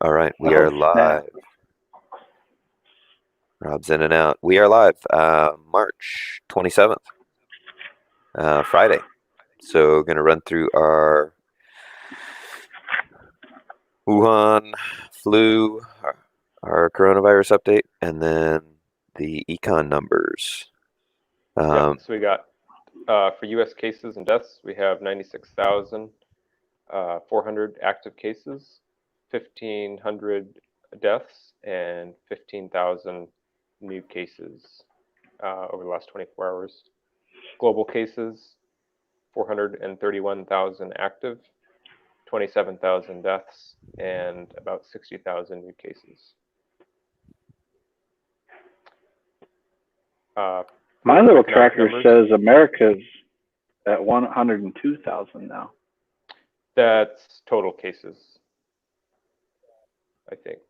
All right, we Oh, are snap. live. Rob's in and out. We are live. March 27th, Friday. So, going to run through our Wuhan flu, our coronavirus update, and then the econ numbers. Yep. Um, So we got for U.S. cases and deaths, we have 96,400 active cases, 1,500 deaths, and 15,000 new cases over the last 24 hours. Global cases, 431,000 active, 27,000 deaths, and about 60,000 new cases. My little economic tracker numbers, says America's at 102,000 now. that's total cases, I think.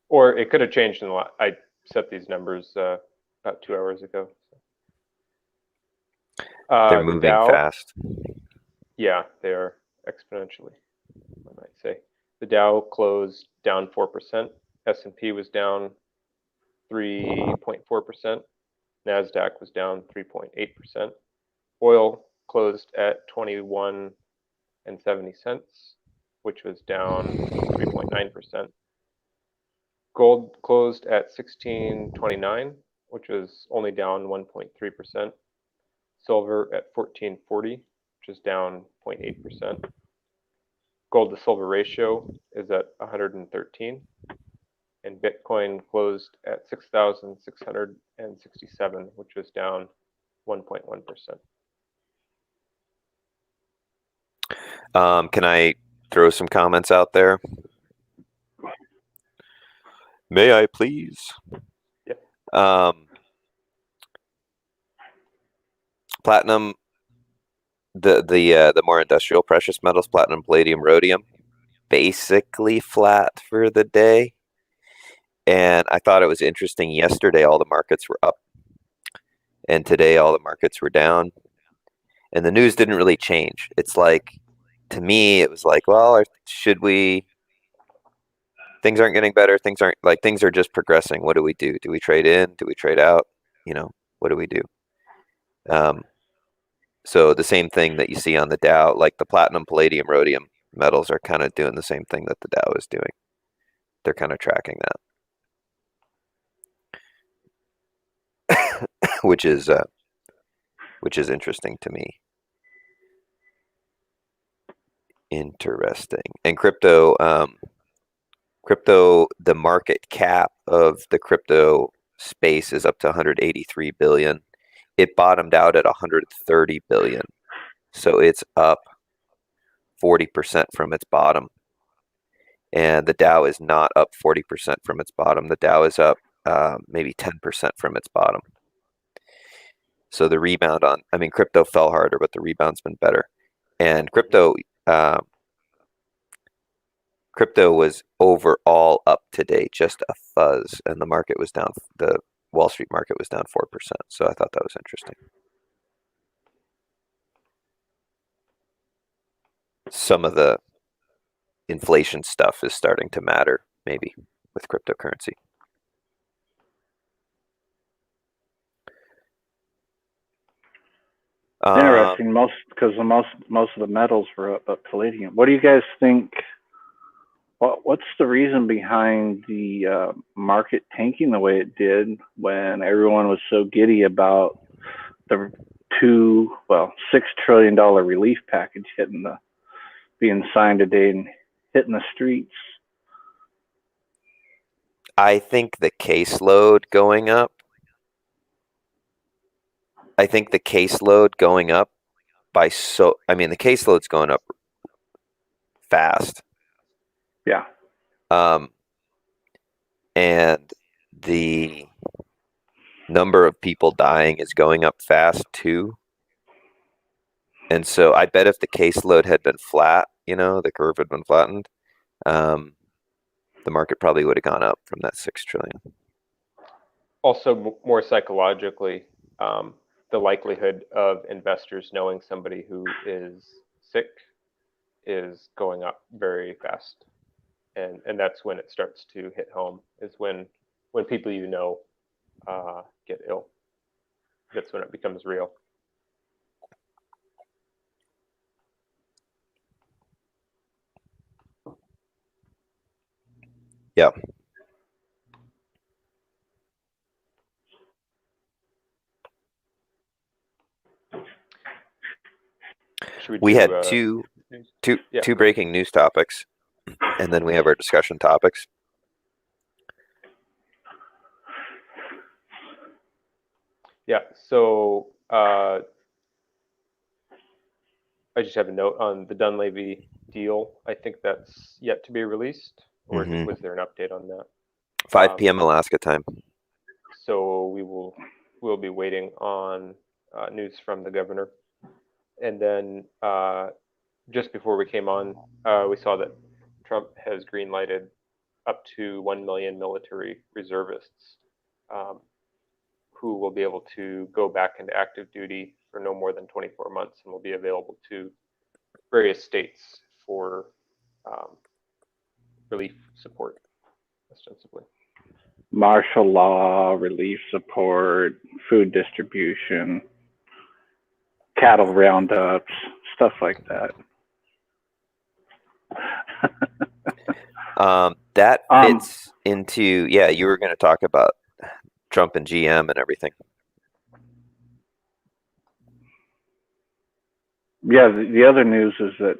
Or it could have changed in the last. I set these numbers about 2 hours ago. they're The moving Dow, fast. yeah, they are exponentially, I might say. The Dow closed down 4%. S&P was down 3.4%. NASDAQ was down 3.8%. Oil closed at 21 and 70 cents, which was down 3.9%. Gold closed at 16.29, which was only down 1.3%. Silver at 14.40, which is down 0.8%. Gold to silver ratio is at 113, and Bitcoin closed at 6,667, which was down 1.1%. Can I throw some comments out there? May I please? Yep. Platinum, the more industrial precious metals, platinum, palladium, rhodium, basically flat for the day. And I thought it was interesting. Yesterday, all the markets were up, and today, all the markets were down. And the news didn't really change. It's like, to me, it was like, well, should we? Things aren't getting better. Things are just progressing. What do we do? Do we trade in? Do we trade out? What do we do? Um, so the same thing that you see on the Dow, like the platinum, palladium, rhodium metals are kind of doing the same thing that the Dow is doing. They're kind of tracking that, which is interesting to me. Interesting. And crypto, the market cap of the crypto space is up to 183 billion. It bottomed out at 130 billion. So it's up 40% from its bottom. And the Dow is not up 40% from its bottom. The Dow is up maybe 10% from its bottom. So the rebound crypto fell harder, but the rebound's been better. And crypto was overall up today, just a fuzz, and the market was down. The Wall Street market was down 4%. So I thought that was interesting. Some of the inflation stuff is starting to matter, maybe, with cryptocurrency. Interesting, because most of the metals were up, but palladium. What do you guys think? What's the reason behind the market tanking the way it did when everyone was so giddy about the $6 trillion relief package being signed today and hitting the streets? I think the caseload going up. I think the caseload going up the caseload's going up fast. Yeah. And the number of people dying is going up fast too. And so I bet if the caseload had been flat, the curve had been flattened, the market probably would have gone up from that 6 trillion. Also, more psychologically, the likelihood of investors knowing somebody who is sick is going up very fast. and that's when it starts to hit home. Is when people get ill. That's when it becomes real. Yeah. We had two breaking news topics, and then we have our discussion topics. Yeah, so I just have a note on the Dunleavy deal. I think that's yet to be released, or was there an update on that? 5 p.m. Alaska time. So we'll be waiting on news from the governor, and then just before we came on, we saw that Trump has green-lighted up to 1 million military reservists who will be able to go back into active duty for no more than 24 months and will be available to various states for relief support, ostensibly. Martial law, relief support, food distribution, cattle roundups, stuff like that. That fits into, you were going to talk about Trump and GM and everything. Yeah, the other news is that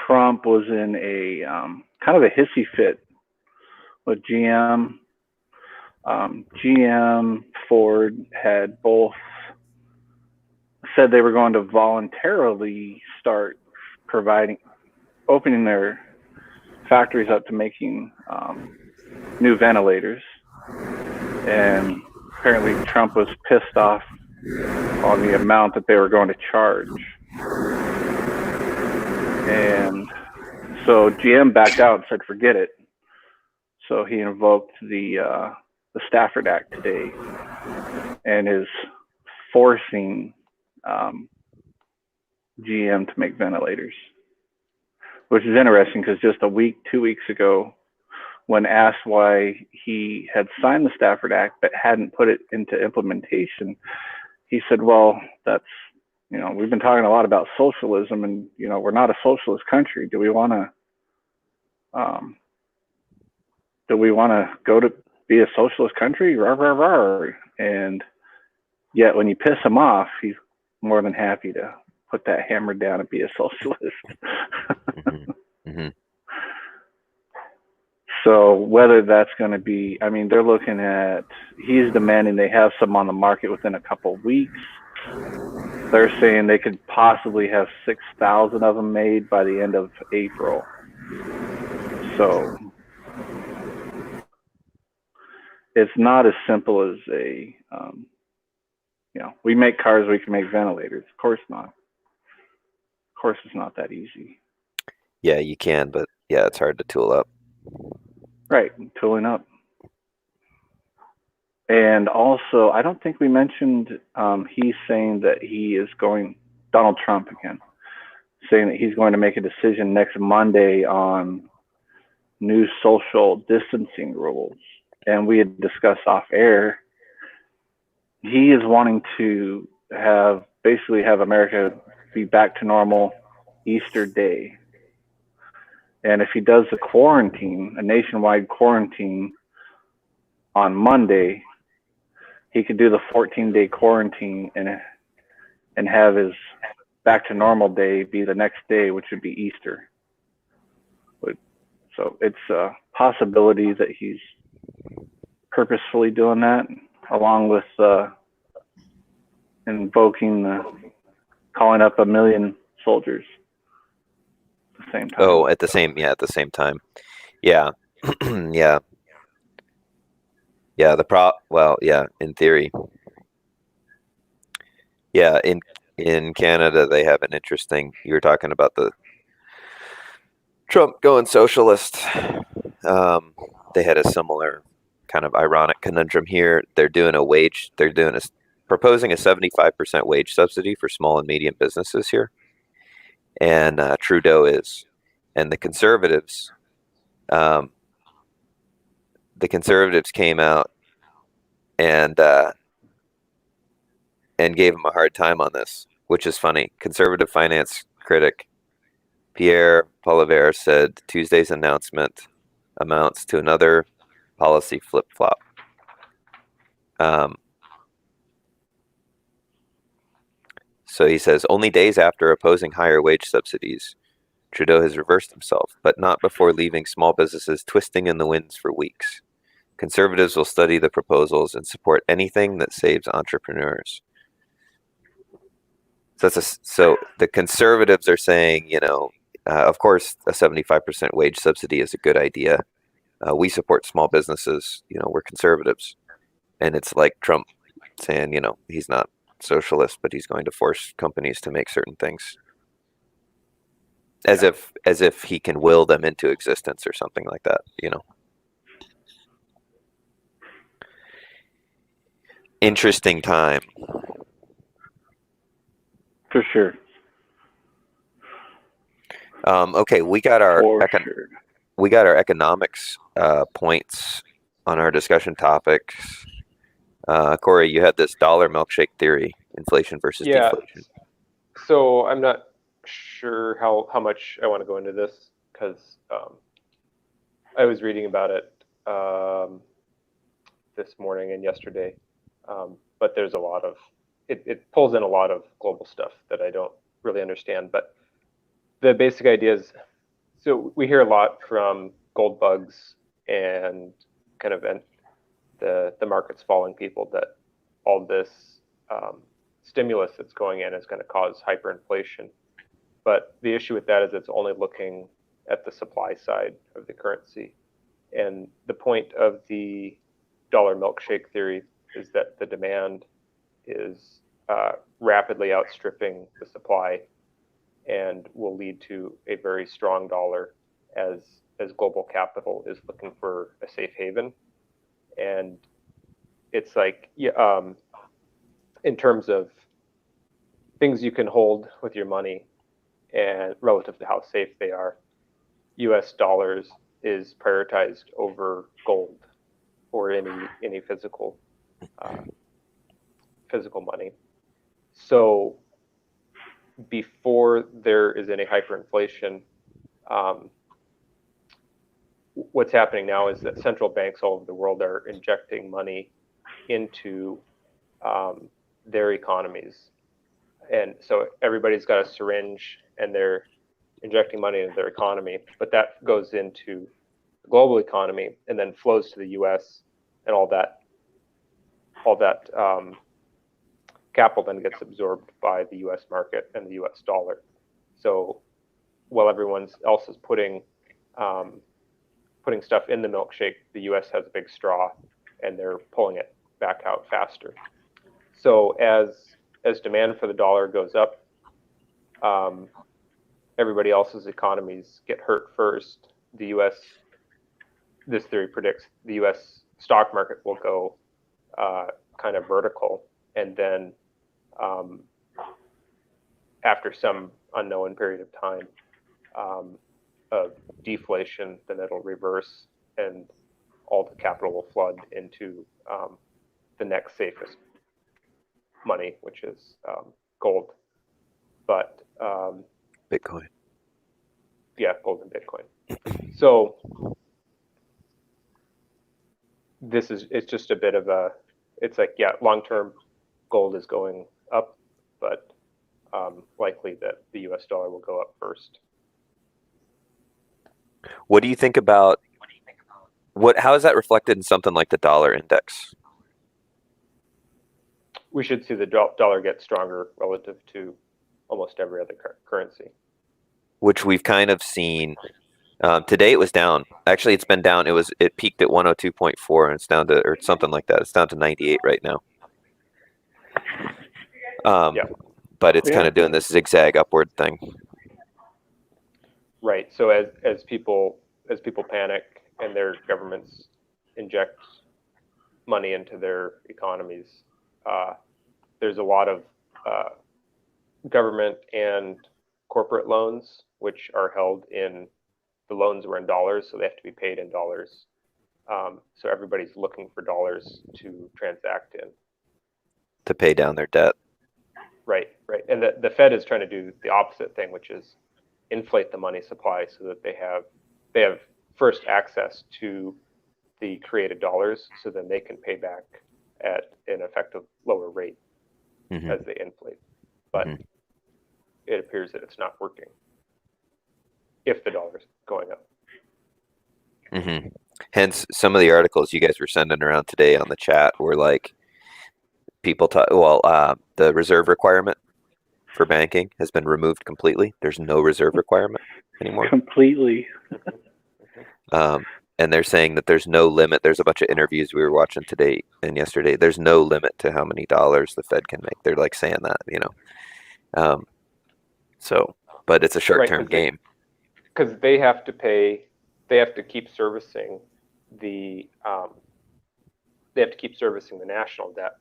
Trump was in a kind of a hissy fit with GM. GM, Ford had both said they were going to voluntarily start opening their factories up to making new ventilators. And apparently Trump was pissed off on the amount that they were going to charge. And so GM backed out and said, forget it. So he invoked the Stafford Act today and is forcing GM to make ventilators, which is interesting because just 2 weeks ago, when asked why he had signed the Stafford Act but hadn't put it into implementation, he said, well, that's, we've been talking a lot about socialism and, we're not a socialist country. Do we want to go to be a socialist country? Rah, rah, rah. And yet when you piss him off, he's more than happy to put that hammer down and be a socialist. So whether that's going to be, they're looking at, he's demanding they have some on the market within a couple of weeks. They're saying they could possibly have 6,000 of them made by the end of April. So it's not as simple as we make cars, we can make ventilators. Of course not. Of course it's not that easy. Yeah, you can, but it's hard to tool up. Right, tooling up. And also, I don't think we mentioned, he's saying that he is going, Donald Trump again, saying that he's going to make a decision next Monday on new social distancing rules. And we had discussed off air, he is wanting to basically have America be back to normal Easter Day. And if he does a nationwide quarantine on Monday, he could do the 14-day quarantine and have his back to normal day be the next day, which would be Easter. So it's a possibility that he's purposefully doing that, along with calling up 1 million soldiers at the same time. Oh, at the same time. Yeah. In theory. Yeah, in Canada they have an interesting, you were talking about the Trump going socialist. They had a similar kind of ironic conundrum here. They're proposing a 75% wage subsidy for small and medium businesses here. And Trudeau and the Conservatives Um, the conservatives came out and gave him a hard time on this, which is funny. Conservative finance critic Pierre Poilievre said Tuesday's announcement amounts to another policy flip-flop. So he says, only days after opposing higher wage subsidies, Trudeau has reversed himself, but not before leaving small businesses twisting in the winds for weeks. Conservatives will study the proposals and support anything that saves entrepreneurs. So the conservatives are saying, of course, a 75% wage subsidy is a good idea. We support small businesses. We're conservatives. And it's like Trump saying, he's not socialist, but he's going to force companies to make certain things. As if he can will them into existence or something like that. Interesting time. For sure. Okay, we got our sure. economics points on our discussion topics. Corey, you had this dollar milkshake theory, inflation versus Yeah. deflation. So I'm not sure how much I want to go into this because I was reading about it this morning and yesterday, but there's a lot of it pulls in a lot of global stuff that I don't really understand. But the basic idea is, so we hear a lot from gold bugs and kind of the markets falling people that all this stimulus that's going in is going to cause hyperinflation. But the issue with that is it's only looking at the supply side of the currency. And the point of the dollar milkshake theory is that the demand is rapidly outstripping the supply and will lead to a very strong dollar as global capital is looking for a safe haven. And it's like, in terms of things you can hold with your money and relative to how safe they are, US dollars is prioritized over gold or any physical money. So before there is any hyperinflation, what's happening now is that central banks all over the world are injecting money into their economies. And so everybody's got a syringe and they're injecting money into their economy, but that goes into the global economy and then flows to the US, and all that capital then gets absorbed by the US market and the US dollar. So while everyone else is putting stuff in the milkshake, the US has a big straw and they're pulling it back out faster. So as demand for the dollar goes up, everybody else's economies get hurt first. The US, this theory predicts the US stock market will go kind of vertical, and then after some unknown period of time of deflation, then it'll reverse and all the capital will flood into the next safest money, which is gold. But Bitcoin. Yeah, gold and Bitcoin. So it's just a bit of it's like, yeah, long-term gold is going up, but likely that the US dollar will go up first. What do you think about how is that reflected in something like the dollar index? We should see the dollar get stronger relative to almost every other currency. Which we've kind of seen. Today it was down. Actually, it's been down. It peaked at 102.4 and it's down to, or something like that. It's down to 98 right now. Yeah. But it's kind of doing this zigzag upward thing. Right. So as people panic and their governments inject money into their economies, there's a lot of government and corporate loans which are held in the loans were in dollars, so they have to be paid in dollars. So everybody's looking for dollars to transact in. To pay down their debt. Right. And the Fed is trying to do the opposite thing, which is inflate the money supply so that they have first access to the created dollars, so then they can pay back at an effective lower rate as they inflate. But it appears that it's not working if the dollar's going up. Hence, some of the articles you guys were sending around today on the chat were like, people talk. Well, the reserve requirement for banking has been removed completely. There's no reserve requirement anymore. Completely. And they're saying that there's no limit. There's a bunch of interviews we were watching today and yesterday. There's no limit to how many dollars the Fed can make. They're like saying that, So, but it's a short-term game. Because they have to keep servicing the national debt.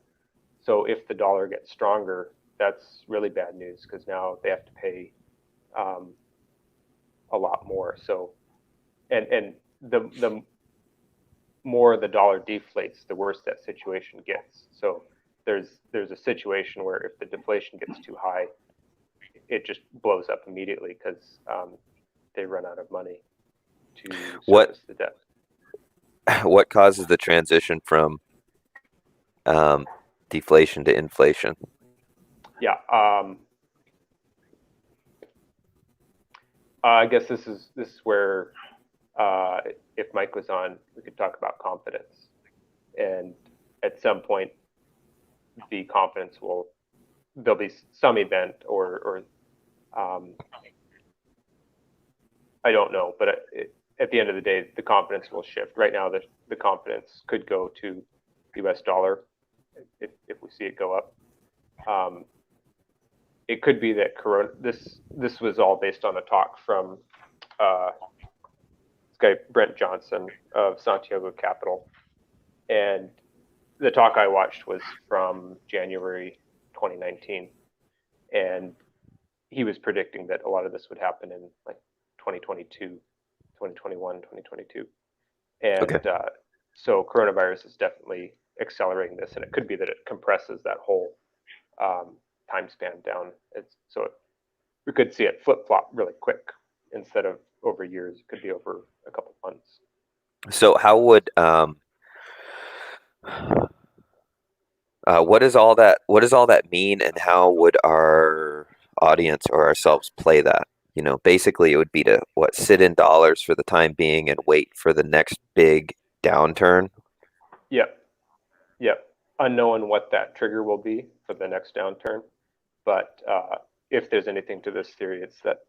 So if the dollar gets stronger, that's really bad news, because now they have to pay a lot more. So, and the more the dollar deflates, the worse that situation gets. So there's a situation where if the deflation gets too high, it just blows up immediately, because they run out of money to service the debt. What causes the transition from deflation to inflation? Yeah, I guess this is where if Mike was on, we could talk about confidence. And at some point, the confidence there'll be some event or I don't know, but at the end of the day, the confidence will shift. Right now, the confidence could go to U.S. dollar if we see it go up. It could be that this was all based on a talk from this guy Brent Johnson of Santiago Capital, and the talk I watched was from January 2019, and he was predicting that a lot of this would happen in like 2022, 2021, 2022. And so coronavirus is definitely accelerating this, and it could be that it compresses that whole time span down. We could see it flip-flop really quick. Instead of over years, it could be over a couple months. So how would what does all that mean, and how would our audience or ourselves play that? Basically it would be to sit in dollars for the time being and wait for the next big downturn. Yep. Unknowing what that trigger will be for the next downturn, but if there's anything to this theory, it's that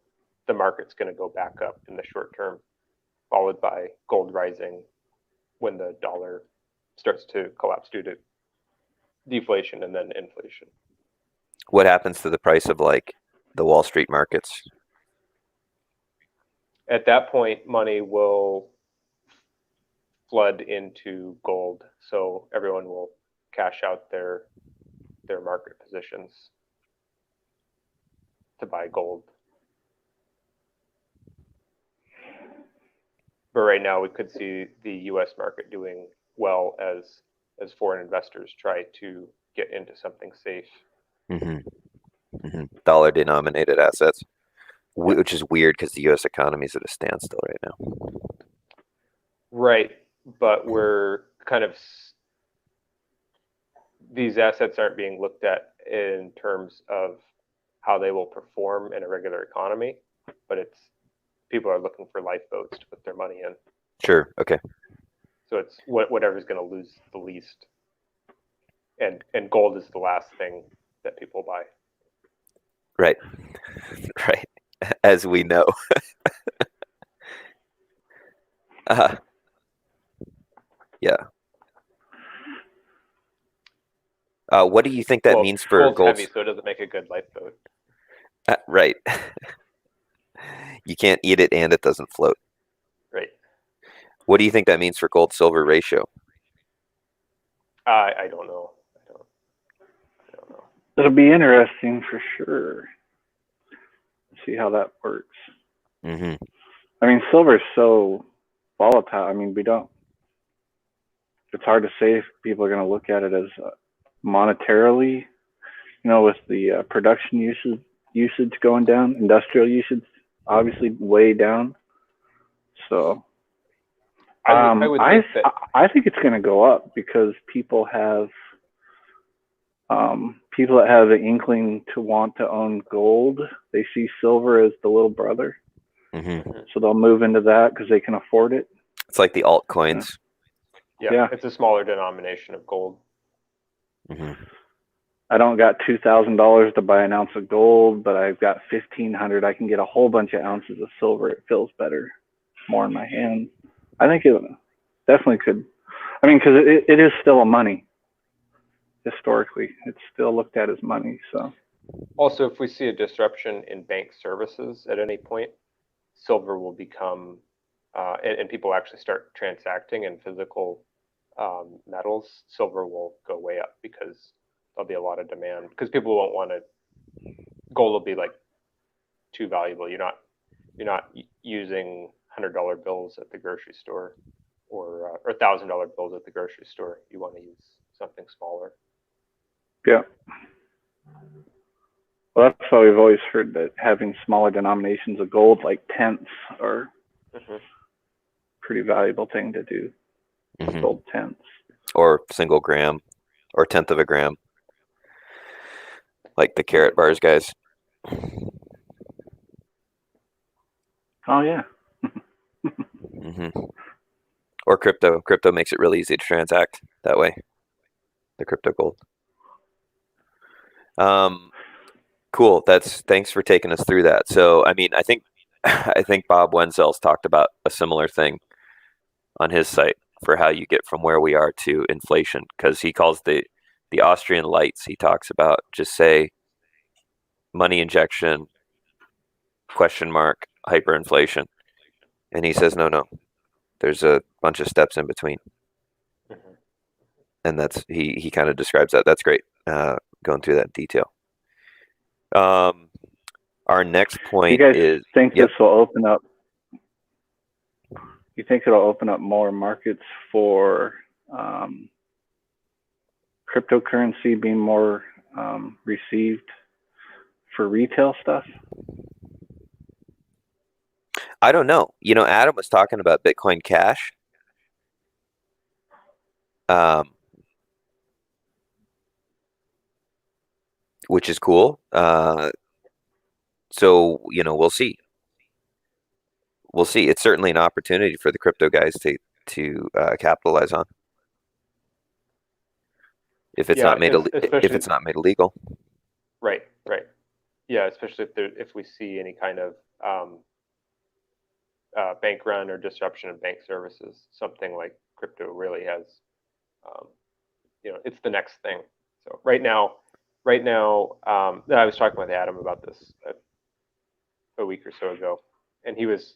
the market's going to go back up in the short term, followed by gold rising when the dollar starts to collapse due to deflation and then inflation. What happens to the price of like the Wall Street markets? At that point, money will flood into gold, so everyone will cash out their market positions to buy gold. But right now, we could see the U.S. market doing well as foreign investors try to get into something safe. Dollar-denominated assets, which is weird because the U.S. economy is at a standstill right now. Right, but we're kind of these assets aren't being looked at in terms of how they will perform in a regular economy, but it's people are looking for lifeboats to put their money in. Sure. Okay. So it's whatever's going to lose the least, and gold is the last thing that people buy. Right. As we know. Yeah. What do you think that means for gold's gold? heavy, so it doesn't make a good lifeboat. Right. You can't eat it and it doesn't float. Right. What do you think that means for gold-silver ratio? I don't know. I don't know. It'll be interesting for sure. See how that works. I mean, silver is so volatile. I mean, we don't. It's hard to say if people are going to look at it as monetarily. With the production usage going down, industrial usage obviously way down. So I would think that I think it's going to go up because people that have the inkling to want to own gold. They see silver as the little brother, Hmm. so they'll move into that because they can afford it. It's like the altcoins. Yeah. it's a smaller denomination of gold. Hmm. I don't got $2,000 to buy an ounce of gold, but I've got 1,500. I can get a whole bunch of ounces of silver. It feels better, more in my hands. I think it definitely could. I mean, because it is still a money. Historically, it's still looked at as money. So Also, if we see a disruption in bank services at any point, silver will become, and people actually start transacting in physical metals, silver will go way up because there'll be a lot of demand. Because people won't want to, gold will be like too valuable. You're not using $100 bills at the grocery store or $1,000 bills at the grocery store. You want to use something smaller. yeah. Well, that's why we've always heard that having smaller denominations of gold, like tenths, are Mm-hmm. pretty valuable thing to do. Hmm. Gold tenths. Or single gram or tenth of a gram, like the carrot bars guys. Oh yeah. Hmm. Or crypto. Crypto makes it really easy to transact that way. The crypto gold. Cool. Thanks for taking us through that. So, I mean, I think I think Bob Wenzel's talked about a similar thing on his site for how you get from where we are to inflation, because he calls the Austrian lights. He talks about just say money injection question mark hyperinflation, and he says no, there's a bunch of steps in between, Mm-hmm. and that's he kind of describes that. That's great. Going through that in detail. Our next You point guys is think yep. this will open up? You think it'll open up more markets for cryptocurrency being more received for retail stuff? I don't know. Adam was talking about Bitcoin Cash. Um, which is cool. So we'll see. We'll see. It's certainly an opportunity for the crypto guys to capitalize on if it's Yeah, not made because if especially it's not made illegal. right. Yeah, especially if we see any kind of bank run or disruption of bank services, something like crypto really has, um, it's the next thing. So right now, I was talking with Adam about this a week or so ago, and he was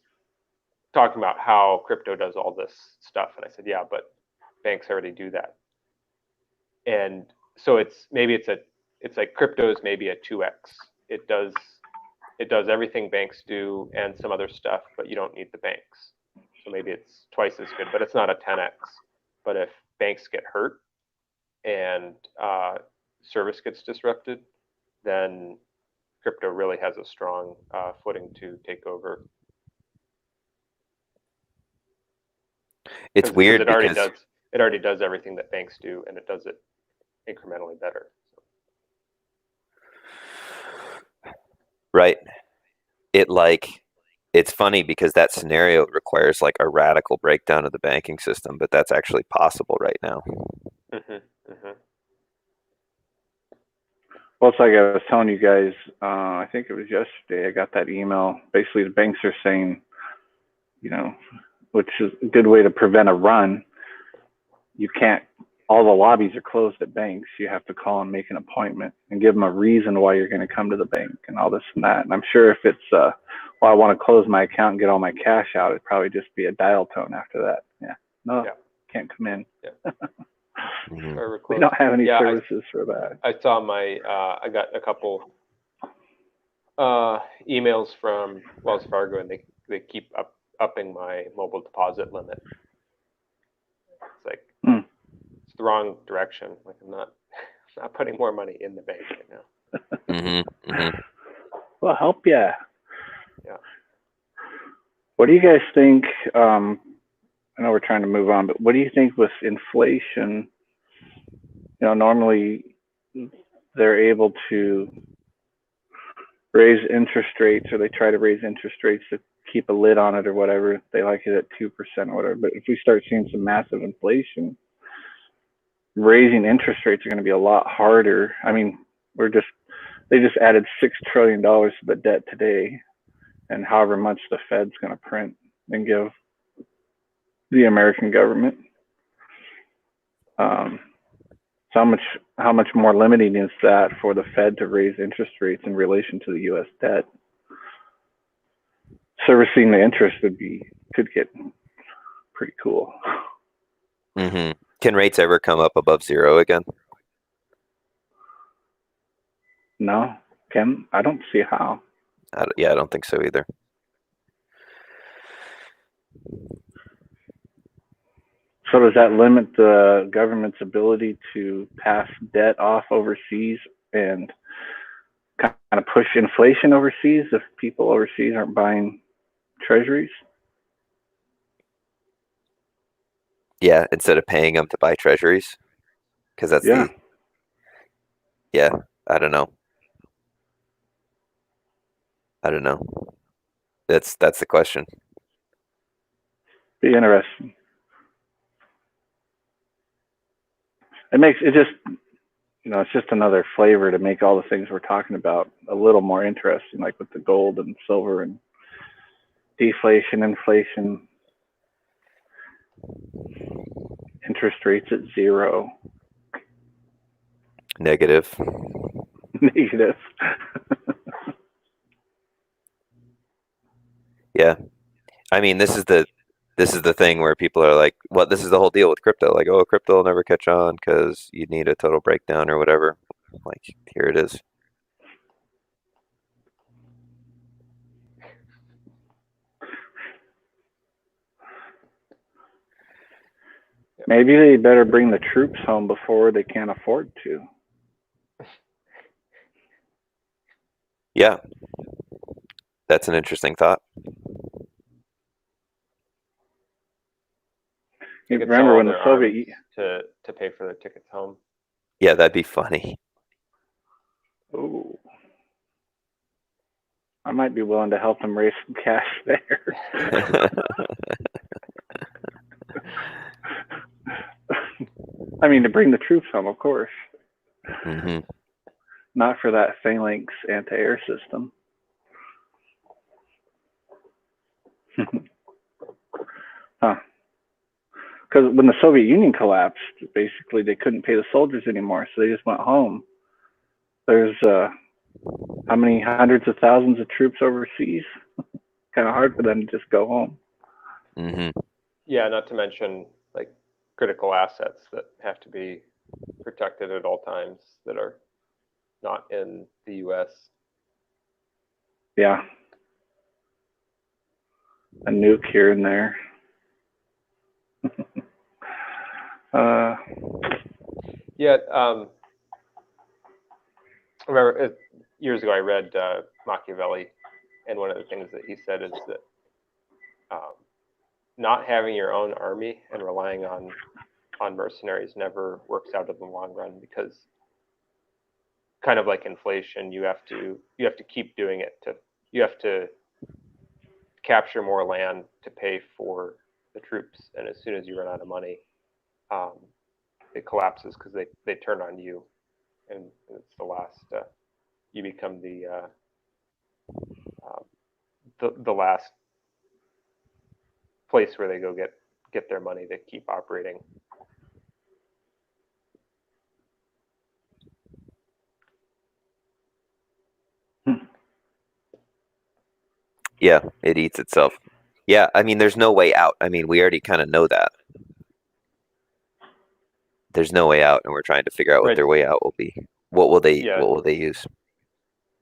talking about how crypto does all this stuff, and I said, yeah, but banks already do that, and so it's like crypto is maybe a 2x. It does everything banks do and some other stuff, but you don't need the banks. So maybe it's twice as good, but it's not a 10x. But if banks get hurt and service gets disrupted, then crypto really has a strong footing to take over It's because weird because it already does everything that banks do, and it does it incrementally better. right, it's funny because that scenario requires like a radical breakdown of the banking system, but that's actually possible right now. Mm-hmm, mm-hmm. Well, it's like I was telling you guys, I think it was yesterday, I got that email. Basically, the banks are saying, which is a good way to prevent a run. You can't, all the lobbies are closed at banks. You have to call and make an appointment and give them a reason why you're going to come to the bank and all this and that. And I'm sure if it's, well, I want to close my account and get all my cash out, it'd probably just be a dial tone after that. Yeah. No, Yeah. can't come in. Yeah. Mhm. Or We don't have any Yeah, services for that. I saw I got a couple emails from Wells Fargo, and they keep upping my mobile deposit limit. It's like it's the wrong direction. Like I'm not putting more money in the bank right now. Well, help ya. Yeah. What do you guys think? I know we're trying to move on, but what do you think with inflation? Normally they're able to raise interest rates, or they try to raise interest rates to keep a lid on it or whatever. They like it at 2% or whatever. But if we start seeing some massive inflation, raising interest rates are going to be a lot harder. I mean, they just added $6 trillion to the debt today, and however much the Fed's going to print and give the American government. So how much more limiting is that for the Fed to raise interest rates in relation to the U.S. debt? Servicing the interest could get pretty cool. Can rates ever come up above 0 again? No, Ken, I don't see how. I don't think so either. So does that limit the government's ability to pass debt off overseas and kind of push inflation overseas if people overseas aren't buying treasuries? Yeah, instead of paying them to buy treasuries, because that's I don't know. That's the question. Be interesting. It's just another flavor to make all the things we're talking about a little more interesting, like with the gold and silver and deflation, inflation, interest rates at 0. Negative. Negative. Yeah. I mean, this is the thing where people are like, "Well, this is the whole deal with crypto. Like, oh, crypto will never catch on because you need a total breakdown or whatever." Like, here it is. Maybe they better bring the troops home before they can't afford to. Yeah. That's an interesting thought. You could remember sell when the their Soviet arms to pay for their tickets home. Yeah, that'd be funny. Oh, I might be willing to help them raise some cash there. I mean, to bring the troops home, of course. Not for that phalanx anti-air system. Huh. Because when the Soviet Union collapsed, basically they couldn't pay the soldiers anymore, so they just went home. There's how many hundreds of thousands of troops overseas? Kind of hard for them to just go home. Yeah, not to mention like critical assets that have to be protected at all times that are not in the U.S. Yeah. A nuke here and there. Yeah. I remember years ago I read Machiavelli, and one of the things that he said is that not having your own army and relying on mercenaries never works out in the long run, because kind of like inflation, you have to keep doing it. You have to capture more land to pay for the troops, and as soon as you run out of money, it collapses because they turn on you, and it's the last. You become the last place where they go get their money to keep operating. Yeah, it eats itself. Yeah, I mean, there's no way out. I mean, we already kind of know that. There's no way out, and we're trying to figure out what their way out will be. What will they use?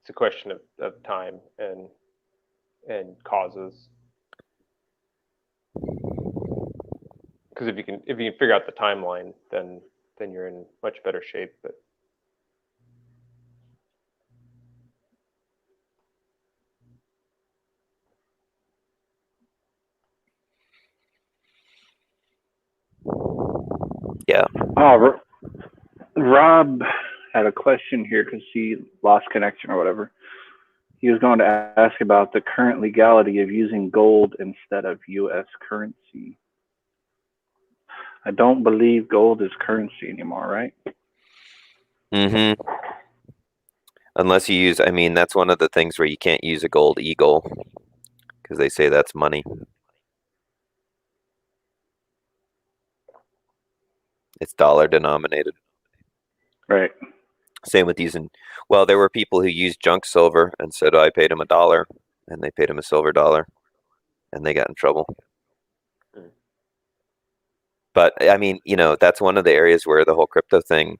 It's a question of time and causes. Because if you can figure out the timeline, then you're in much better shape. But Yeah. Oh, Rob had a question here because he lost connection or whatever. He was going to ask about the current legality of using gold instead of U.S. currency. I don't believe gold is currency anymore, right? Mm-hmm. Unless you use, I mean, that's one of the things where you can't use a gold eagle because they say that's money. It's dollar denominated. Right. Same with using, well, there were people who used junk silver and said, oh, I paid him $1, and they paid him a silver dollar, and they got in trouble. Mm. But I mean, that's one of the areas where the whole crypto thing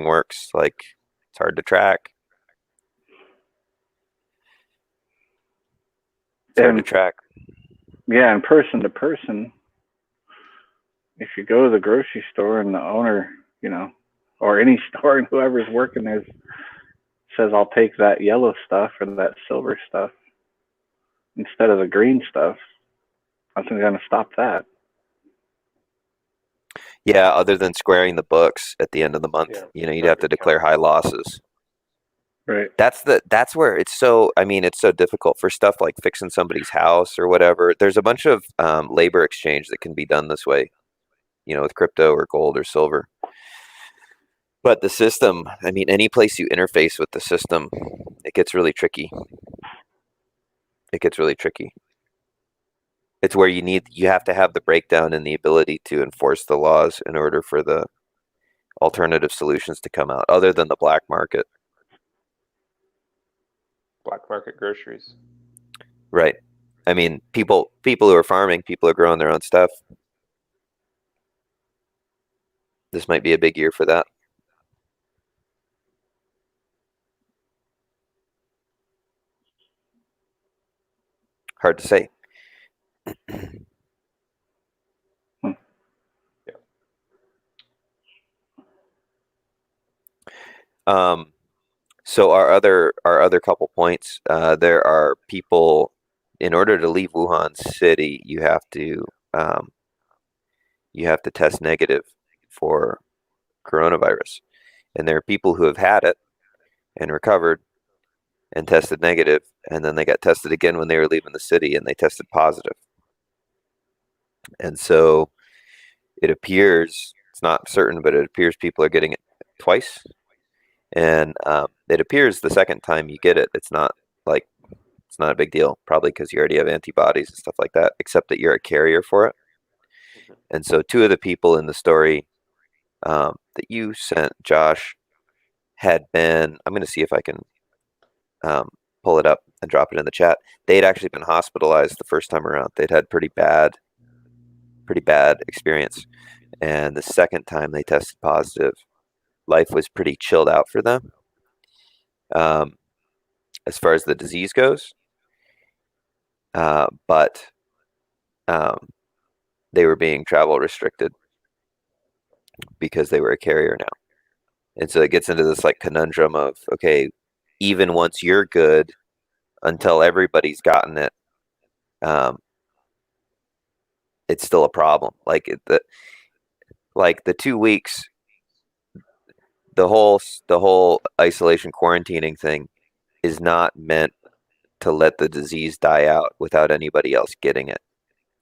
works. Like, it's hard to track. It's hard to And track. yeah, and person to person, if you go to the grocery store and the owner, or any store and whoever's working there says, I'll take that yellow stuff or that silver stuff instead of the green stuff, nothing's going to stop that. Yeah, other than squaring the books at the end of the month, Yeah, you'd have to declare high losses. Right. That's where it's so, I mean, it's so difficult for stuff like fixing somebody's house or whatever. There's a bunch of labor exchange that can be done this way, with crypto or gold or silver. But the system, I mean, any place you interface with the system, it gets really tricky. It gets really tricky. It's where you have to have the breakdown and the ability to enforce the laws in order for the alternative solutions to come out, other than the black market. Black market groceries. Right. I mean, people who are farming, people who are growing their own stuff. This might be a big year for that. Hard to say. Yeah. So our other couple points, there are people, in order to leave Wuhan City, you have to test negative for coronavirus. And there are people who have had it and recovered and tested negative, and then they got tested again when they were leaving the city and they tested positive. And so it appears, it's not certain, but it appears people are getting it twice. And it appears the second time you get it, it's not a big deal, probably because you already have antibodies and stuff like that, except that you're a carrier for it. Mm-hmm. And so two of the people in the story that you sent, Josh, had been, I'm going to see if I can pull it up and drop it in the chat. They had actually been hospitalized the first time around. They'd had pretty bad experience. And the second time they tested positive, life was pretty chilled out for them. As far as the disease goes, but they were being travel restricted because they were a carrier now. And so it gets into this like conundrum of, okay, even once you're good, until everybody's gotten it, it's still a problem. Like the 2 weeks, the whole isolation quarantining thing is not meant to let the disease die out without anybody else getting it.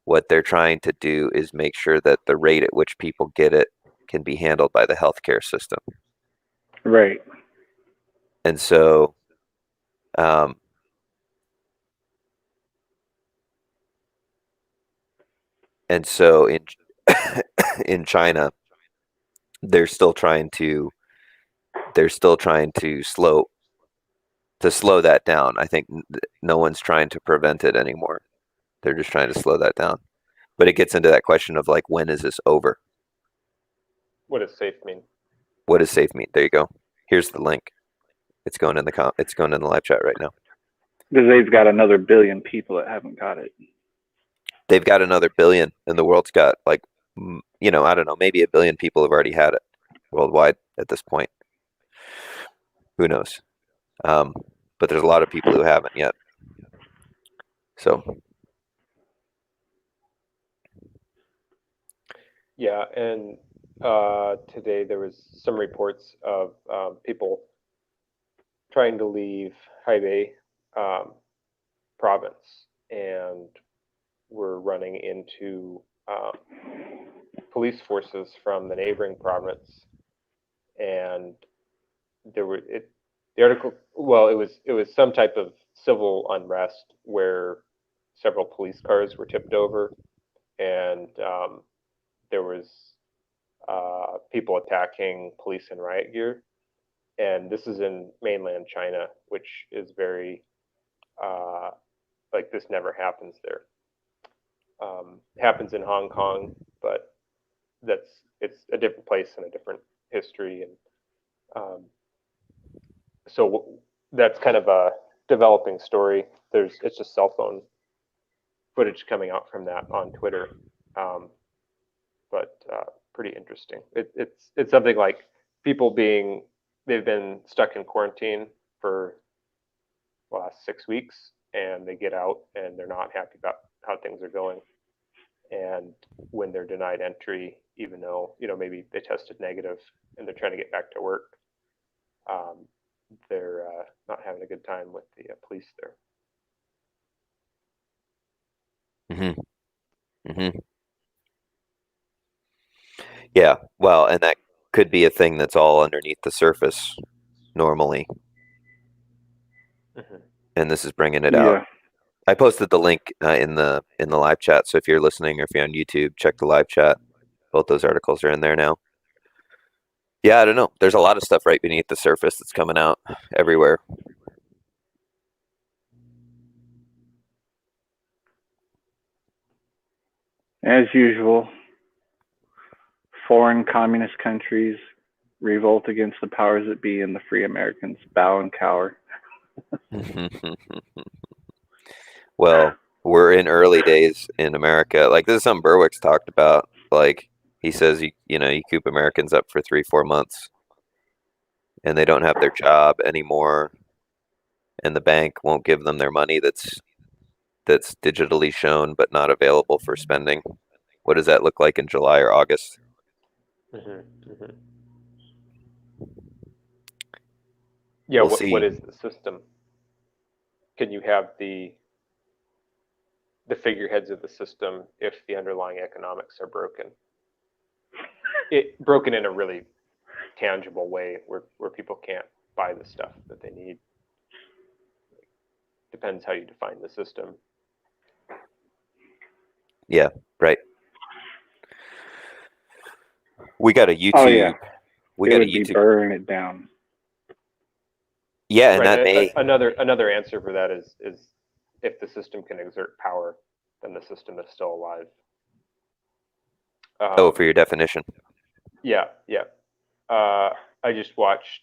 What they're trying to do is make sure that the rate at which people get it can be handled by the healthcare system. Right. And so, in in China, they're still trying to slow that down. I think no one's trying to prevent it anymore. They're just trying to slow that down. But it gets into that question of like, when is this over? What does safe mean? What does safe mean? There you go. Here's the link. It's going in the live chat right now. Because they've got another billion people that haven't got it. they've got another billion, and the world's got like, I don't know, maybe a billion people have already had it worldwide at this point. Who knows? Um, but there's a lot of people who haven't yet. So, Yeah, and today there was some reports of people trying to leave Hebei province, and were running into police forces from the neighboring province, and the article, well, it was some type of civil unrest where several police cars were tipped over, and there was people attacking police in riot gear, and this is in mainland China, which is very uh, like this never happens there. Happens in Hong Kong, but it's a different place and a different history, and so that's kind of a developing story. It's just cell phone footage coming out from that on Twitter, but pretty interesting. It's something like people they've been stuck in quarantine for the last 6 weeks, and they get out and they're not happy about how things are going. And when they're denied entry, even though maybe they tested negative and they're trying to get back to work, they're not having a good time with the police there. hmm hmm yeah. Well, and that could be a thing that's all underneath the surface normally, Mm-hmm. and this is bringing it out. Yeah. I posted the link in the live chat, so if you're listening or if you're on YouTube, check the live chat. Both those articles are in there now. Yeah, I don't know. There's a lot of stuff right beneath the surface that's coming out everywhere. As usual, foreign communist countries revolt against the powers that be, and the free Americans bow and cower. Well, we're in early days in America. Like, this is something Berwick's talked about. Like, he says you coop Americans up for 3-4 months and they don't have their job anymore, and the bank won't give them their money that's digitally shown but not available for spending. What does that look like in July or August? Mm-hmm. Mm-hmm. Yeah, We'll what see. is the system? Can you have the figureheads of the system if the underlying economics are broken? It broken in a really tangible way where people can't buy the stuff that they need. Depends how you define the system. Yeah, right. We got a YouTube. Oh yeah, We it got a would be YouTube. burn it down. Yeah, and that Right. may. Another answer for that is if the system can exert power, then the system is still alive. Oh, for your definition. Yeah, yeah. I just watched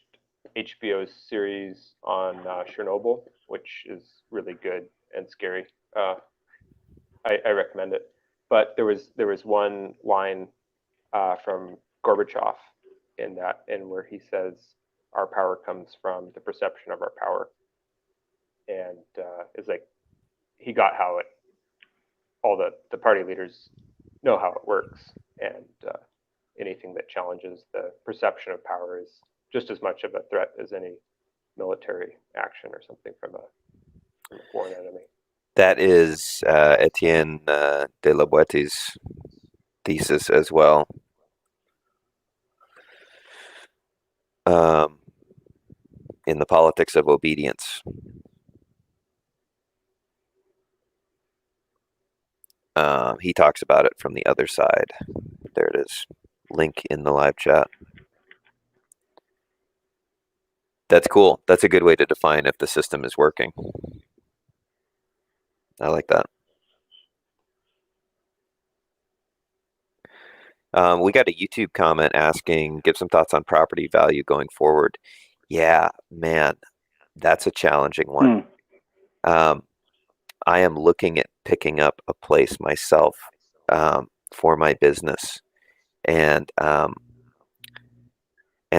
HBO's series on Chernobyl, which is really good and scary. I recommend it. But there was one line from Gorbachev in where he says our power comes from the perception of our power, and it's like he got how it. All the party leaders know how it works, and anything that challenges the perception of power is just as much of a threat as any military action or something from a foreign enemy. That is Etienne de la Boete's thesis as well. In the politics of obedience. He talks about it from the other side. There it is. Link in the live chat. That's cool. That's a good way to define if the system is working. I like that. We got a YouTube comment asking, give some thoughts on property value going forward. Yeah, man, that's a challenging one. I am looking at picking up a place myself for my business, and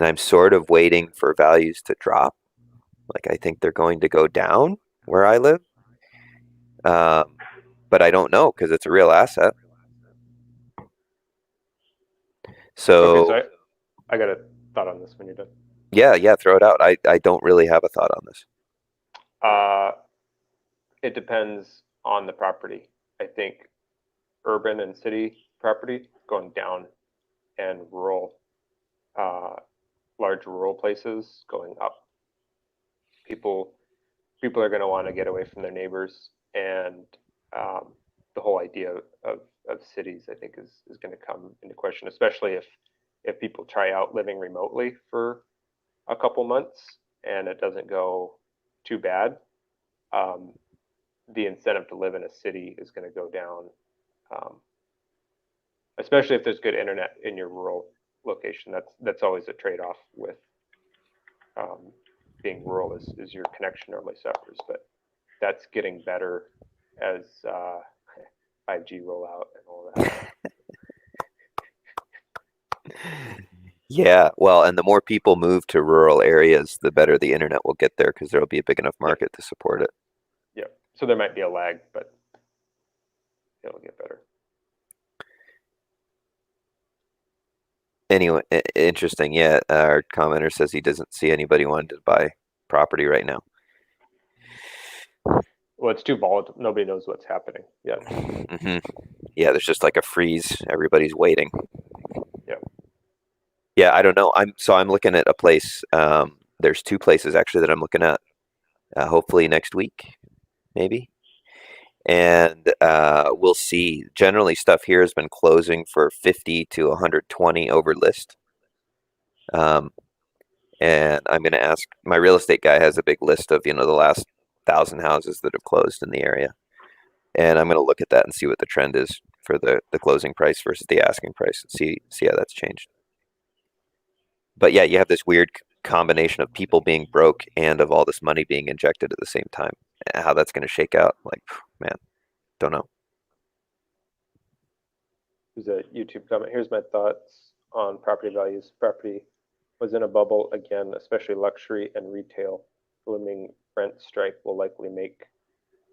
I'm sort of waiting for values to drop. Like I think they're going to go down where I live, but I don't know because it's a real asset. Okay, so So I got a thought on this when you're done. yeah, throw it out. I don't really have a thought on this. Uh, it depends on the property. I think urban and city property going down, and rural, uh, large rural places going up. People people are going to want to get away from their neighbors, and um, the whole idea of cities, I think, is going to come into question, especially if people try out living remotely for a couple months and it doesn't go too bad. Um, the incentive to live in a city is going to go down, um, especially if there's good internet in your rural location. That's always a trade-off with being rural is your connection normally suffers, but that's getting better as 5G rollout and all that. Yeah, well, and the more people move to rural areas, the better the internet will get there because there'll be a big enough Yeah, market to support it. yeah. So there might be a lag, but it'll get better. Anyway, interesting. Yeah, our commenter says he doesn't see anybody wanting to buy property right now. Well, it's too volatile. Nobody knows what's happening yet. Hmm. Yeah, there's just like a freeze. Everybody's waiting. Yeah. Yeah, I don't know. I'm looking at a place. There's two places actually that I'm looking at. Hopefully next week, maybe. And we'll see. Generally, stuff here has been closing for 50 to 120 over list. And I'm going to ask my real estate guy has a big list of the last 1,000 houses that have closed in the area, and I'm going to look at that and see what the trend is for the closing price versus the asking price and see how that's changed. But yeah, you have this weird combination of people being broke and of all this money being injected at the same time. How that's going to shake out, like, man, don't know. There's a YouTube comment. Here's my thoughts on property values. Property was in a bubble again, especially luxury and retail. The looming rent strike will likely make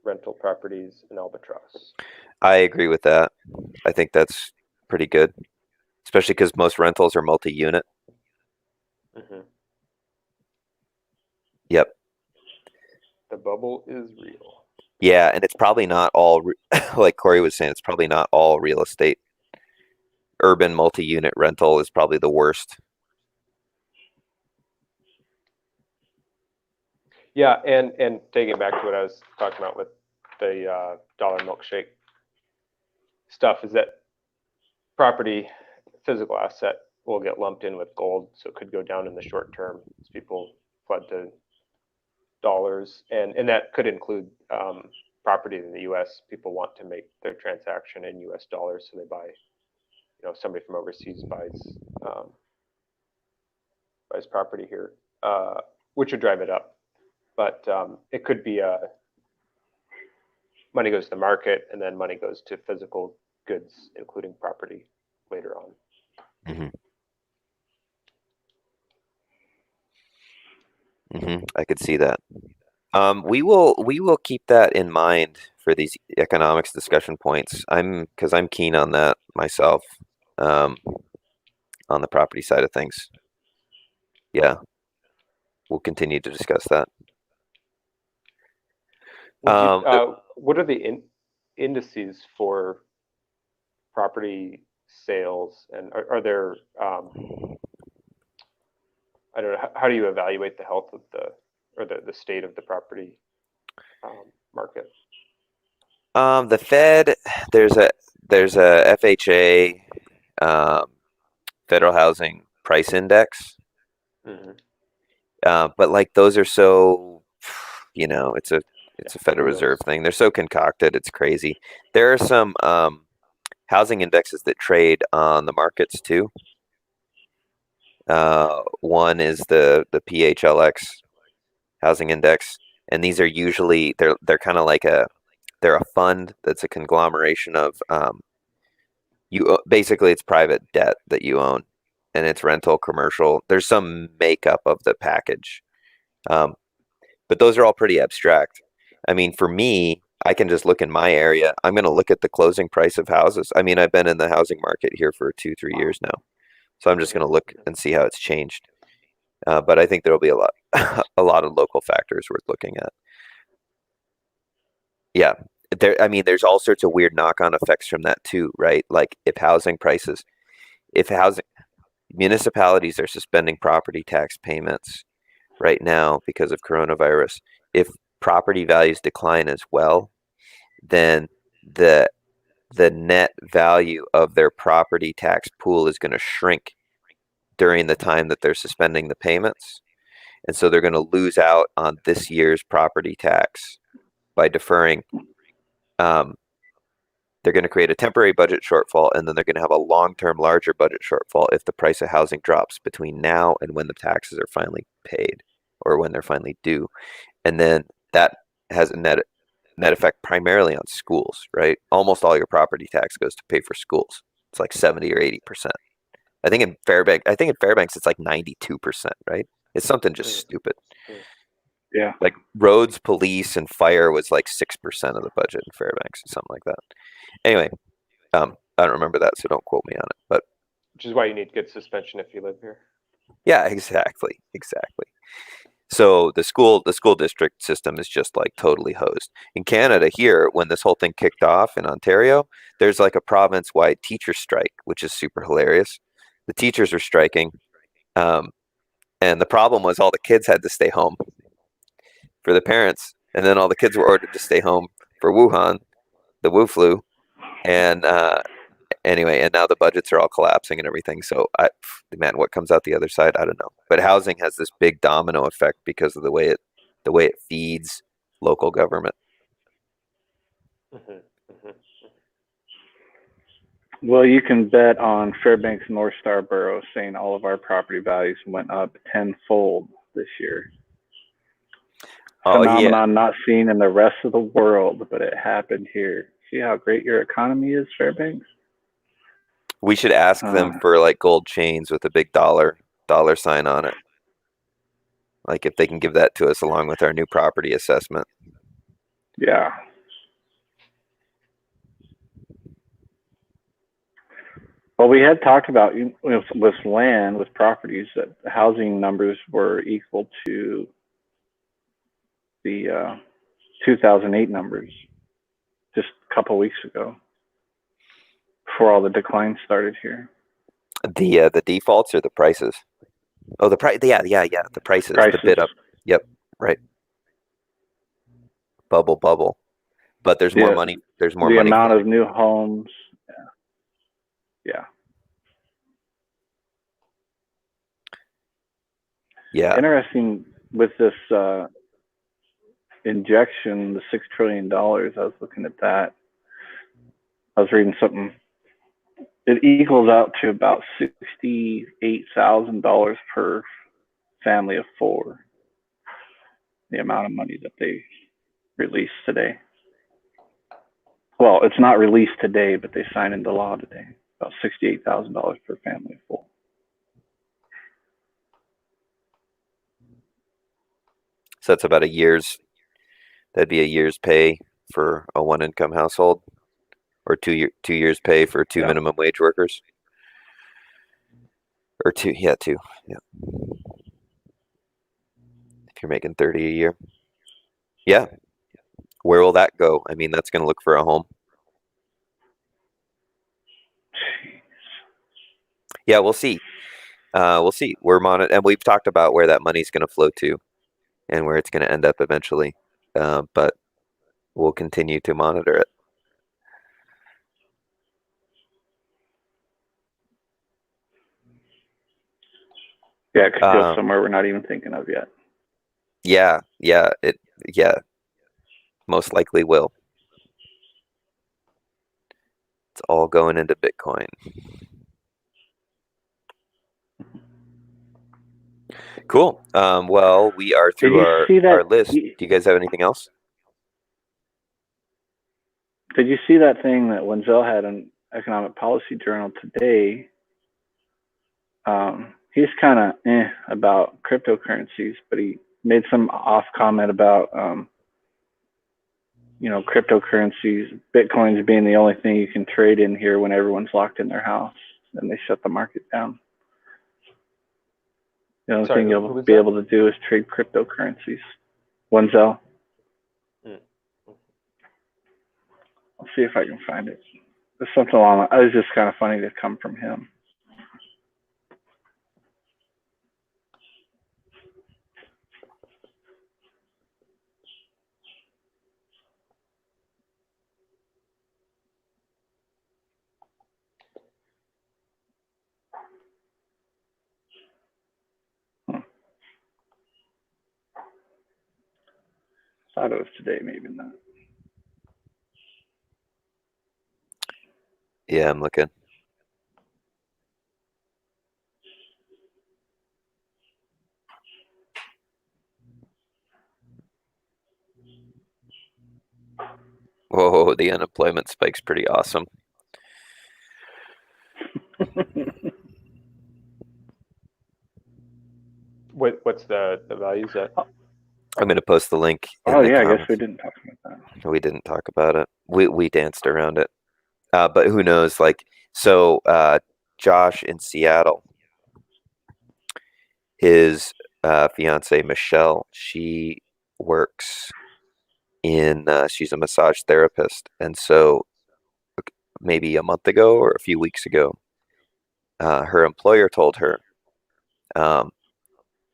rental properties an albatross. I agree with that. I think that's pretty good, especially because most rentals are multi-unit. Mm-hmm. Yep. The bubble is real. Yeah, and it's probably not all, like Corey was saying, it's probably not all real estate. Urban multi-unit rental is probably the worst. Yeah, and taking back to what I was talking about with the dollar milkshake stuff, is that property, physical asset, will get lumped in with gold, so it could go down in the short term as people flood to dollars, and that could include property in the U.S. People want to make their transaction in U.S. dollars, so they buy, somebody from overseas buys property here, which would drive it up. But it could be money goes to the market, and then money goes to physical goods, including property, later on. Hmm. I could see that. We will keep that in mind for these economics discussion points. Because I'm keen on that myself, um, on the property side of things. Yeah, we'll continue to discuss that. Would you? Um, What are the indices for property sales, and are there? I don't know. How do you evaluate the health of the state of the property market? the Fed, there's a FHA, um, Federal Housing Price Index, Mm-hmm. but like those are so, it's a Yeah, Federal who Reserve knows? thing. They're so concocted, it's crazy. There are some housing indexes that trade on the markets too. One is the PHLX housing index, and these are usually they're kind of like They're a fund that's a conglomeration of basically it's private debt that you own, and it's rental, commercial. There's some makeup of the package, um, but those are all pretty abstract. I mean, for me, I can just look in my area. I'm going to look at the closing price of houses. I mean, I've been in the housing market here for 2, 3 years now, so I'm just going to look and see how it's changed. But I think there'll be a lot, a lot of local factors worth looking at. Yeah, I mean, there's all sorts of weird knock-on effects from that too, right? Like if housing municipalities are suspending property tax payments right now because of coronavirus. If property values decline as well, then the the net value of their property tax pool is going to shrink during the time that they're suspending the payments. And so they're going to lose out on this year's property tax by deferring. They're going to create a temporary budget shortfall, and then they're going to have a long-term larger budget shortfall if the price of housing drops between now and when the taxes are finally paid or when they're finally due. And then that has a net effect primarily on schools, right? Almost all your property tax goes to pay for schools. It's like 70 or 80%. I think in Fairbanks it's like 92%, right? It's something just stupid. Yeah. Like roads, police, and fire was like 6% of the budget in Fairbanks or something like that. Anyway, I don't remember that, so don't quote me on it. But which is why you need good suspension if you live here. yeah, exactly. So the school district system is just like totally hosed. In Canada here, when this whole thing kicked off in Ontario, there's like a province-wide teacher strike, which is super hilarious. The teachers were striking, and the problem was all the kids had to stay home for the parents, and then all the kids were ordered to stay home for Wuhan, the Wu flu, and anyway, and now the budgets are all collapsing and everything. So, man, what comes out the other side, I don't know. But housing has this big domino effect because of the way it feeds local government. Well, you can bet on Fairbanks North Star Borough saying all of our property values went up tenfold this year. Oh Phenomenon not seen in the rest of the world, but it happened here. See how great your economy is, Fairbanks? We should ask them for like gold chains with a big dollar sign on it. Like if they can give that to us along with our new property assessment. Yeah. Well, we had talked about with land, with properties, that the housing numbers were equal to the 2008 numbers just a couple weeks ago, before all the decline started here. The defaults or the prices? Oh, the price. Yeah. The prices. The bid up. Yep. Right. Bubble. But there's more money. There's more money. The amount of new homes. Yeah. Interesting with this injection, the $6 trillion. I was looking at that. I was reading something. It equals out to about $68,000 per family of four. The amount of money that they released today. Well, it's not released today, but they signed into law today. About $68,000 per family of four. So that's about that'd be a year's pay for a one-income household, or 2 years pay for two minimum wage workers, or two. Yeah. If you're making 30 a year, yeah. Where will that go? I mean, that's going to look for a home. Yeah, we'll see. We're monitoring, and we've talked about where that money's going to flow to, and where it's going to end up eventually. But we'll continue to monitor it. Yeah, it could go somewhere we're not even thinking of yet. Yeah, it most likely will. It's all going into Bitcoin. Cool. Well, we are through our list. Do you guys have anything else? Did you see that thing that Wenzel had in Economic Policy Journal today? He's kind of about cryptocurrencies, but he made some off comment about cryptocurrencies, bitcoins being the only thing you can trade in here when everyone's locked in their house, and they shut the market down. The only thing you'll be able to do is trade cryptocurrencies. Wenzel. I'll see if I can find it. There's something along. It was just kind of funny to come from him. Thought it was today, maybe not. Yeah, I'm looking. Whoa, the unemployment spike's pretty awesome. What's the values that? I'm going to post the link in the I comments. guess we didn't talk about that. We didn't talk about it. We danced around it. But who knows? Josh in Seattle, his fiance Michelle, she works in. She's a massage therapist, and so maybe a month ago or a few weeks ago, her employer told her,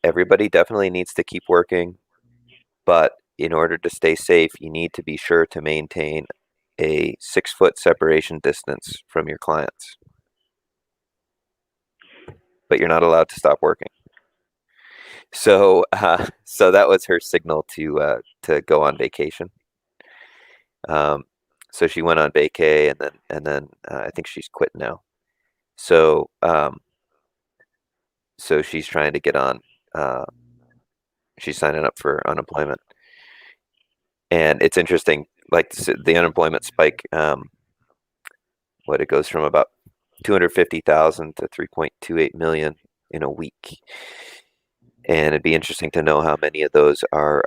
everybody definitely needs to keep working, but in order to stay safe, you need to be sure to maintain a 6-foot separation distance from your clients. But you're not allowed to stop working. So that was her signal to go on vacation. So she went on vacay, and then I think she's quit now. So she's trying to get on. She's signing up for unemployment, and it's interesting. Like the unemployment spike, it goes from about 250,000 to 3.28 million in a week. And it'd be interesting to know how many of those are.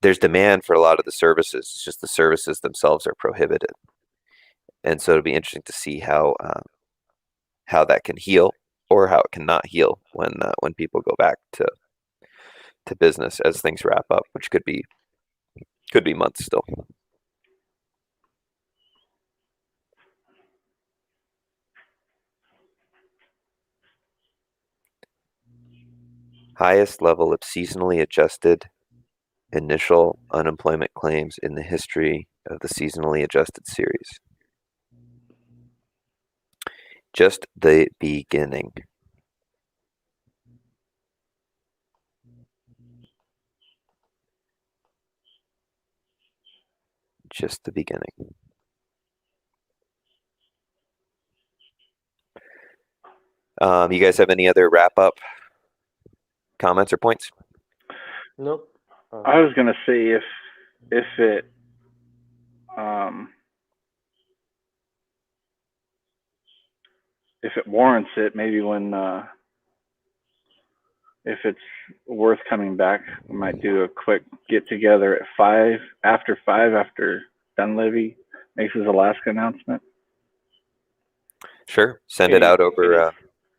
There's demand for a lot of the services. It's just the services themselves are prohibited, and so it'll be interesting to see how that can heal or how it cannot heal when people go back to business as things wrap up, which could be months still. Highest level of seasonally adjusted initial unemployment claims in the history of the seasonally adjusted series. Just the beginning. Just the beginning. You guys have any other wrap-up comments or points? Nope. I was gonna say if it warrants it, maybe when if it's worth coming back, we might do a quick get together at 5 after Dunleavy makes his Alaska announcement. Sure, send it out over.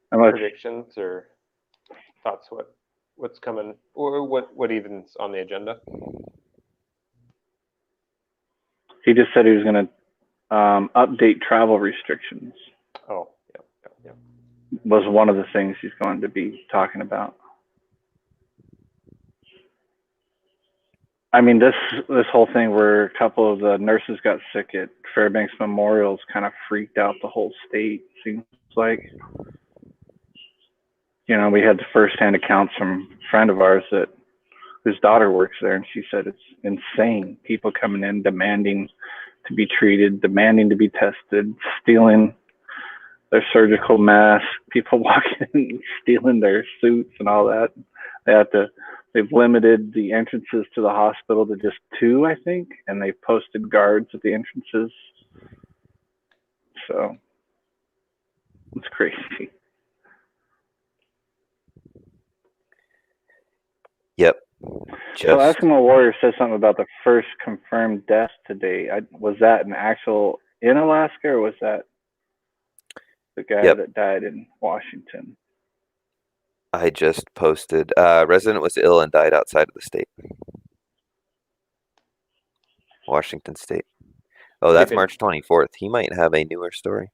Predictions or thoughts? What's coming, or what even's on the agenda? He just said he was going to update travel restrictions. Oh, yeah. Was one of the things he's going to be talking about. I mean, this whole thing where a couple of the nurses got sick at Fairbanks Memorials kind of freaked out the whole state, seems like. We had the first-hand accounts from a friend of ours whose daughter works there, and she said it's insane. People coming in demanding to be treated, demanding to be tested, stealing their surgical masks, people walking in stealing their suits and all that. They've limited the entrances to the hospital to just 2, I think, and they've posted guards at the entrances. So it's crazy. Yep. So Eskimo Warrior says something about the first confirmed death today. Was that an actual in Alaska, or was that the guy that died in Washington? I just posted. Resident was ill and died outside of the state. Washington State. Oh, that's March 24th. He might have a newer story.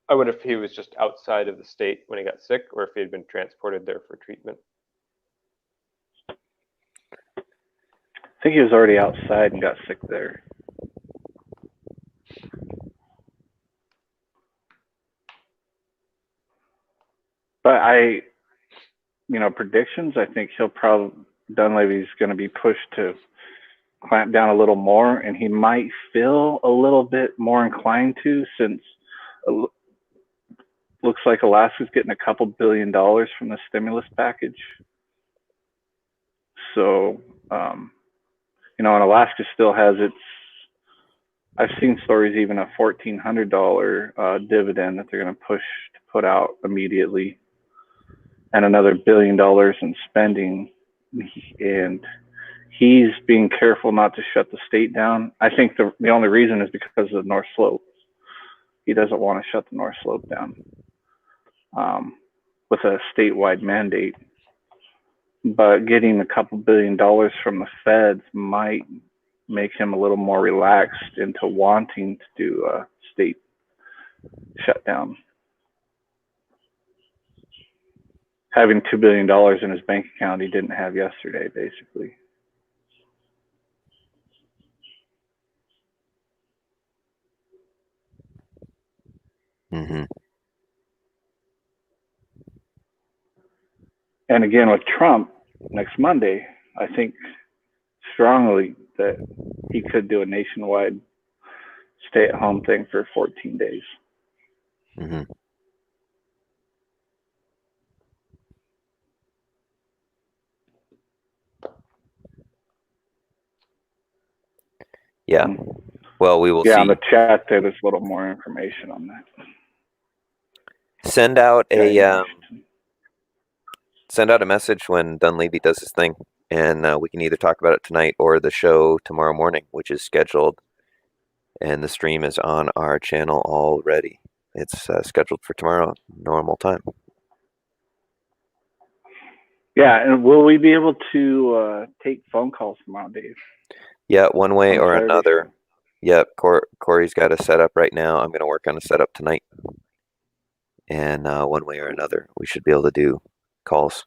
I wonder if he was just outside of the state when he got sick, or if he had been transported there for treatment. I think he was already outside and got sick there. But predictions, I think Dunleavy's going to be pushed to clamp down a little more, and he might feel a little bit more inclined to, since it looks like Alaska's getting a couple $2 billion from the stimulus package. So, and Alaska still has I've seen stories, even a $1,400 dividend that they're going to push to put out immediately, and another $1 billion in spending. And he's being careful not to shut the state down. I think the only reason is because of the North Slope. He doesn't want to shut the North Slope down with a statewide mandate. But getting a couple $1 billion from the feds might make him a little more relaxed into wanting to do a state shutdown. Having $2 billion in his bank account he didn't have yesterday, basically. Mm-hmm. And again, with Trump next Monday, I think strongly that he could do a nationwide stay-at-home thing for 14 days. Mm-hmm. Yeah. Well, we will see. Yeah, in the chat there's a little more information on that. Send out a message when Dunleavy does his thing, and we can either talk about it tonight or the show tomorrow morning, which is scheduled, and the stream is on our channel already. It's scheduled for tomorrow, normal time. Yeah, and will we be able to take phone calls tomorrow, Dave? Yeah, one way or another. Show. Yep, Corey's got a setup right now. I'm going to work on a setup tonight. And one way or another, we should be able to do calls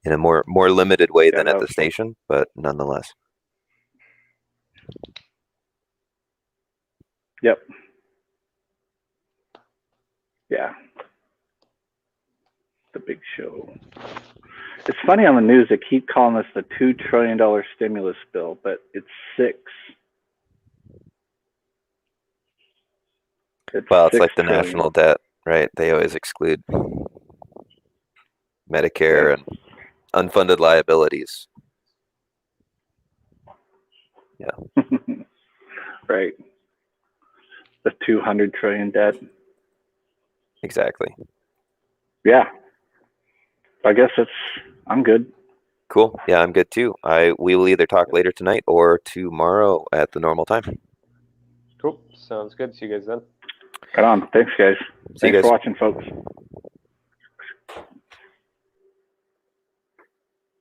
in a more limited way than at the station, but nonetheless. Yep. Yeah. The big show. It's funny on the news, they keep calling this the $2 trillion stimulus bill, but it's 6. It's like the national debt, right? They always exclude Medicare and unfunded liabilities. Yeah. Right. The 200 trillion debt. Exactly. Yeah. I guess I'm good. Cool. Yeah, I'm good too. We will either talk later tonight or tomorrow at the normal time. Cool. Sounds good. See you guys then. Right on. Thanks, guys. Thanks for watching, folks.